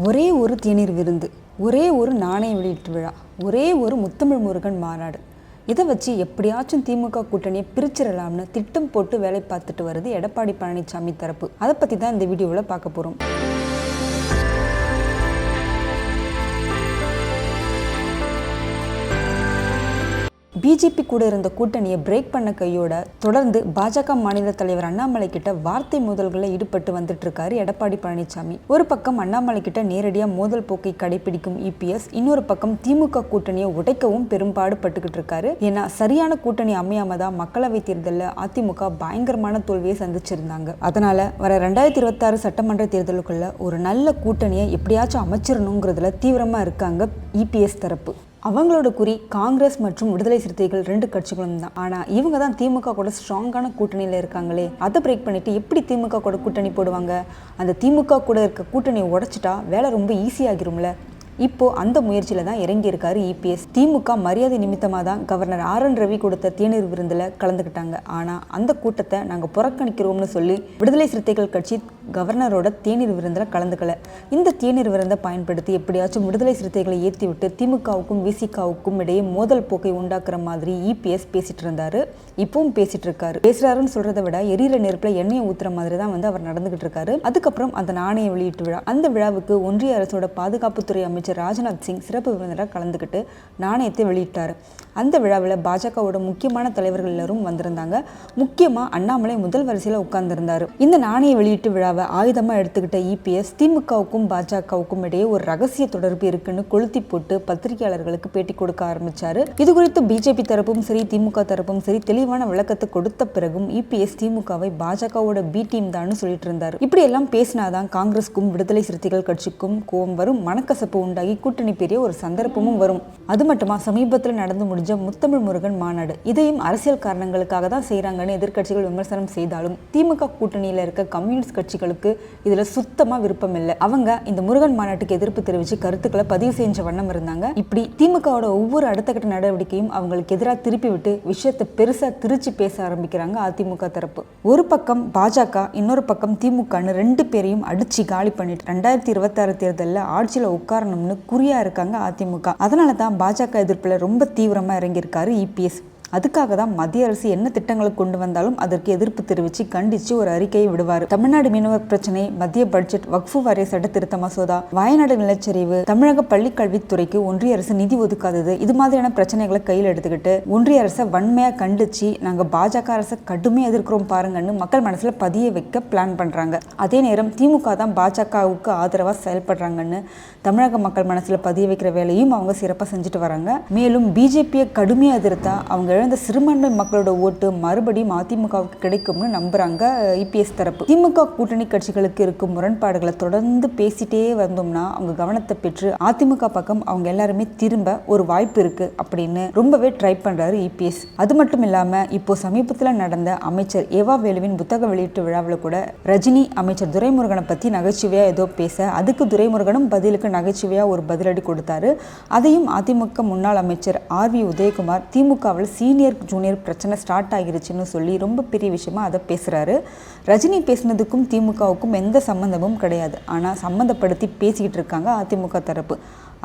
ஒரே ஒரு தேநீர் விருந்து, ஒரே ஒரு நாணய வெளியீட்டு விழா, ஒரே ஒரு முத்தமிழ் முருகன் மாநாடு. இதை வச்சு எப்படியாச்சும் திமுக கூட்டணியை பிரிச்சிடலாம்னு திட்டம் போட்டு வேலை பார்த்துட்டு வருது எடப்பாடி பழனிசாமி தரப்பு. அதை பற்றி தான் இந்த வீடியோவில் பார்க்க போகிறோம். பிஜேபி கூட இருந்த கூட்டணியை பிரேக் பண்ண கையோட தொடர்ந்து பாஜக மாநில தலைவர் அண்ணாமலை கிட்ட வார்த்தை மோதல்களில் ஈடுபட்டு வந்துட்டு இருக்காரு எடப்பாடி பழனிசாமி. ஒரு பக்கம் அண்ணாமலை கிட்ட நேரடியாக மோதல் போக்கை கடைபிடிக்கும் இபிஎஸ், இன்னொரு பக்கம் திமுக கூட்டணியை உடைக்கவும் பெரும்பாடு பட்டுக்கிட்டு இருக்காரு. ஏன்னா சரியான கூட்டணி அமையாம தான் மக்களவை தேர்தலில் அதிமுக பயங்கரமான தோல்வியை சந்திச்சிருந்தாங்க. அதனால வர 2026 சட்டமன்ற தேர்தலுக்குள்ள ஒரு நல்ல கூட்டணியை எப்படியாச்சும் அமைச்சிடணுங்கிறதுல தீவிரமா இருக்காங்க இபிஎஸ் தரப்பு. அவங்களோட குறி காங்கிரஸ் மற்றும் விடுதலை சிறுத்தைகள் 2 கட்சிகளும் தான். ஆனால் இவங்க தான் திமுக கூட ஸ்ட்ராங்கான கூட்டணியில் இருக்காங்களே, அதை பிரேக் பண்ணிட்டு எப்படி திமுக கூட கூட்டணி போடுவாங்க? அந்த திமுக கூட இருக்க கூட்டணியை உடைச்சிட்டா வேலை ரொம்ப ஈஸியாகிரும்ல. இப்போ அந்த முயற்சியில தான் இறங்கி இருக்காரு இபிஎஸ். திமுக மரியாதை நிமித்தமாக தான் கவர்னர் RN ரவி கொடுத்த தேநீர் விருந்தில் கலந்துக்கிட்டாங்க. ஆனால் அந்த கூட்டத்தை நாங்கள் புறக்கணிக்கிறோம்னு சொல்லி விடுதலை சிறுத்தைகள் கட்சி கவர்னரோட தேநீர் விருந்தில் கலந்துக்கல. இந்த தேநீர் விருந்தை பயன்படுத்தி எப்படியாச்சும் விடுதலை சிறுத்தைகளை ஏற்றி விட்டு திமுகவுக்கும் விசிகாவுக்கும் இடையே மோதல் போக்கை உண்டாக்குற மாதிரி இபிஎஸ் பேசிட்டு இருந்தாரு. இப்பவும் பேசிட்டு இருக்காரு. பேசுறாருன்னு சொல்றதை விட எரியிற நெருப்புல எண்ணெயை ஊத்துற மாதிரி தான் அவர் நடந்துகிட்டு இருக்காரு. அதுக்கப்புறம் அந்த நாணய வெளியீட்டு விழா, அந்த விழாவுக்கு ஒன்றிய அரசோட பாதுகாப்புத்துறை அமைச்சர் ராஜ்நாத் சிங் சிறப்பு விருந்தினராக கலந்துக்கிட்டு நாணயத்தை வெளியிட்டார். அந்த விழாவில் பாஜகவோட முக்கியமான தலைவர்கள் எல்லாரும் வந்திருந்தாங்க. முக்கியமாக அண்ணாமலை முதல் வரிசையில் உட்கார்ந்துருந்தார். இந்த நாணய வெளியீட்டு விழாவை ஆயுதமாக எடுத்துக்கிட்ட இபிஎஸ் திமுகவுக்கும் பாஜகவுக்கும் இடையே ஒரு ரகசிய தொடர்பு இருக்குன்னு கொளுத்தி போட்டு பத்திரிகையாளர்களுக்கு பேட்டி கொடுக்க ஆரம்பிச்சாரு. இது குறித்து பிஜேபி தரப்பும் சரி திமுக தரப்பும் சரி தெளிவான விளக்கத்தை கொடுத்த பிறகும் இபிஎஸ் திமுகவை பாஜகவோட பி டீம் தான் சொல்லிட்டு இருந்தார். இப்படி எல்லாம் பேசினாதான் காங்கிரஸுக்கும் விடுதலை சிறுத்தைகள் கட்சிக்கும் கோபம் வரும், மனக்கசப்பு உண்டாகி கூட்டணி பெரிய ஒரு சந்தர்ப்பமும் வரும். அது மட்டுமா சமீபத்தில் நடந்து முடிஞ்ச முத்தமிழ் முருகன் மாநாடு, இதையும் அரசியல் காரணங்களுக்காக தான் செய்யறாங்கன்னு எதிர்கட்சிகள் விமர்சனம் செய்தாலும் திமுக கூட்டணியில இருக்க கம்யூனிஸ்ட் கட்சிகளுக்கு இதுல சுத்தமா விருப்பம் இல்லை. அவங்க இந்த முருகன் மாநாட்டுக்கு எதிர்ப்பு தெரிவிச்சு கருத்துக்களை பதிவு செஞ்ச வண்ணம் இருந்தாங்க. இப்படி திமுகவோட ஒவ்வொரு அடுத்த கட்ட நடவடிக்கையும் அவங்களுக்கு எதிராக திருப்பி விட்டு விஷயத்தை பெருசா திருச்சி பேச ஆரம்பிக்கிறாங்க அதிமுக தரப்பு. ஒரு பக்கம் பாஜக, இன்னொரு பக்கம் திமுகன்னு 2 பேரையும் அடிச்சு காலி பண்ணிட்டு 2026 தேர்தலில் ஆட்சியில உட்காரணும்னு குறியா இருக்காங்க அதிமுக. அதனால தான் பாஜக எதிர்ப்புல ரொம்ப தீவிரமா இறங்கியிருக்காரு இபிஎஸ். அதுக்காக தான் மத்திய அரசு என்ன திட்டங்களை கொண்டு வந்தாலும் அதற்கு எதிர்ப்பு தெரிவித்து கண்டித்து ஒரு அறிக்கையை விடுவார். தமிழ்நாடு மீனவர் பிரச்சனை, மத்திய பட்ஜெட், வக்ஃபு வாரிய சட்ட திருத்த மசோதா, வயநாடு நிலச்சரிவு, தமிழக பள்ளிக்கல்வித்துறைக்கு ஒன்றிய அரசு நிதி ஒதுக்காதது, இது மாதிரியான பிரச்சனைகளை கையில் எடுத்துக்கிட்டு ஒன்றிய அரசை வன்மையா கண்டிச்சு நாங்கள் பாஜக அரசை கடுமையாக எதிர்க்கிறோம் பாருங்கன்னு மக்கள் மனசுல பதிய வைக்க பிளான் பண்றாங்க. அதே நேரம் திமுக தான் பாஜகவுக்கு ஆதரவாக செயல்படுறாங்கன்னு தமிழக மக்கள் மனசுல பதிய வைக்கிற வேலையும் அவங்க சிறப்பாக செஞ்சுட்டு வராங்க. மேலும் பிஜேபியை கடுமையாக எதிர்த்தா அவங்க இந்த சிறுபான்மை மக்களோட ஓட்டு மறுபடியும் அதிமுகவுக்கு கிடைக்கும்னு நம்புறாங்க இபிஎஸ் தரப்பு. திமுக கூட்டணி கட்சிகளுக்கு இருக்கும் முரண்பாடுகளை தொடர்ந்து பேசிட்டே வந்தோம்னா அவங்க கவனத்தை பெற்று அதிமுக பக்கம் அவங்க எல்லாருமே திரும்ப ஒரு வாய்ப்பு இருக்கு அப்படின்னு ரொம்பவே ட்ரை பண்றாரு இபிஎஸ். அது மட்டும் இல்லாம இப்போ சமீபத்தில் நடந்த அமைச்சர் ஏவா வேலுவின் புத்தக வெளியீட்டு விழாவில் கூட ரஜினி அமைச்சர் துரைமுருகனை பத்தி நகைச்சுவையா ஏதோ பேச, அதுக்கு துரைமுருகனும் பதிலுக்கு நகைச்சுவையா ஒரு பதிலடி கொடுத்தாரு. அதையும் அதிமுக முன்னாள் அமைச்சர் RV உதயகுமார் திமுகவில் சீனியர் ஜூனியர் பிரச்சனை ஸ்டார்ட் ஆகிருச்சுன்னு சொல்லி ரொம்ப பெரிய விஷயமா அதை பேசுறாரு. ரஜினி பேசினதுக்கும் திமுகவுக்கும் எந்த சம்பந்தமும் கிடையாது, ஆனால் சம்மந்தப்படுத்தி பேசிக்கிட்டு இருக்காங்க அதிமுக தரப்பு.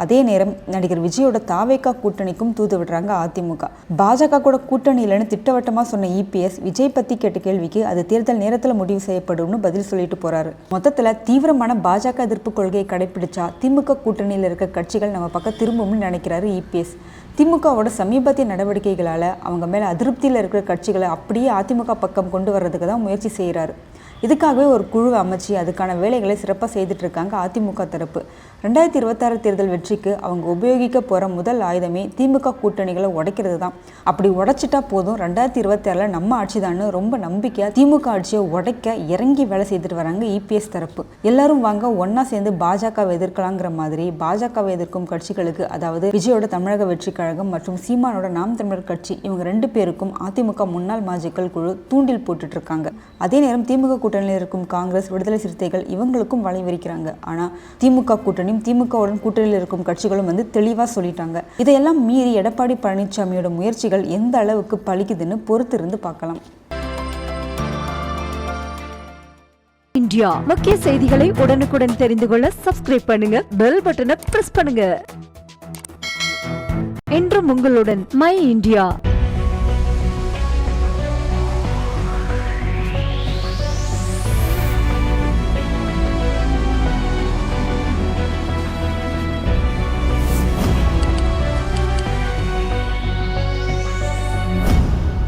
அதே நேரம் நடிகர் விஜயோட தாவேகா கூட்டணிக்கும் தூது விடுறாங்க அதிமுக. பாஜக கூட கூட்டணி இல்லைன்னு திட்டவட்டமா சொன்ன இபிஎஸ் விஜய் பத்தி கேட்ட கேள்விக்கு அது தேர்தல் நேரத்தில் முடிவு செய்யப்படும்னு பதில் சொல்லிட்டு போறாரு. மொத்தத்துல தீவிரமான பாஜக எதிர்ப்பு கொள்கையை கடைபிடிச்சா திமுக கூட்டணியில் இருக்க கட்சிகள் நம்ம பக்கம் திரும்பும்னு நினைக்கிறாரு இபிஎஸ். திமுகவோட சமீபத்திய நடவடிக்கைகளால அவங்க மேல அதிருப்தியில் இருக்கிற கட்சிகளை அப்படியே அதிமுக பக்கம் கொண்டு வர்றதுக்கு தான் முயற்சி செய்கிறாரு. இதுக்காகவே ஒரு குழு அமைச்சு அதுக்கான வேலைகளை சிறப்பாக செய்துட்டு இருக்காங்க அதிமுக தரப்பு. 2026 தேர்தல் வெற்றிக்கு அவங்க உபயோகிக்க போகிற முதல் ஆயுதமே திமுக கூட்டணிகளை உடைக்கிறது தான். அப்படி உடைச்சிட்டா போதும் 2026 நம்ம ஆட்சி தான் ரொம்ப நம்பிக்கையாக திமுக ஆட்சியை உடைக்க இறங்கி வேலை செய்துட்டு வராங்க இபிஎஸ் தரப்பு. எல்லாரும் வாங்க ஒன்னா சேர்ந்து பாஜகவை எதிர்க்கலாங்கிற மாதிரி பாஜகவை எதிர்க்கும் கட்சிகளுக்கு, அதாவது விஜயோட தமிழக வெற்றி கழகம் மற்றும் சீமானோட நாம் தமிழர் கட்சி, இவங்க 2 பேருக்கும் அதிமுக முன்னாள் மாஜிக்கள் குழு தூண்டில் போட்டுட்டு இருக்காங்க. அதே நேரம் திமுக கூட்டணியில் இருக்கும் காங்கிரஸ், விடுதலை சிறுத்தைகள் இவங்களுக்கும் வலை விரிக்கிறாங்க. ஆனால் திமுக கூட்டணி திமுகவுடன் கூட்டணியில் இருக்கும் கட்சிகளும் தெளிவா சொல்லிட்டாங்க. இதையெல்லாம் மீறி எடப்பாடி பழனிசாமியோட முயற்சிகள் எந்த அளவுக்கு பலிக்குதுன்னு பொறுத்திருந்து பார்க்கலாம். இந்தியா. முக்கிய செய்திகளை உடனுக்குடன் தெரிந்து கொள்ள சப்ஸ்கிரைப் பண்ணுங்க, பெல் பட்டனை பிரஸ் பண்ணுங்க. என்றும் உங்களுடன் மை இந்தியா.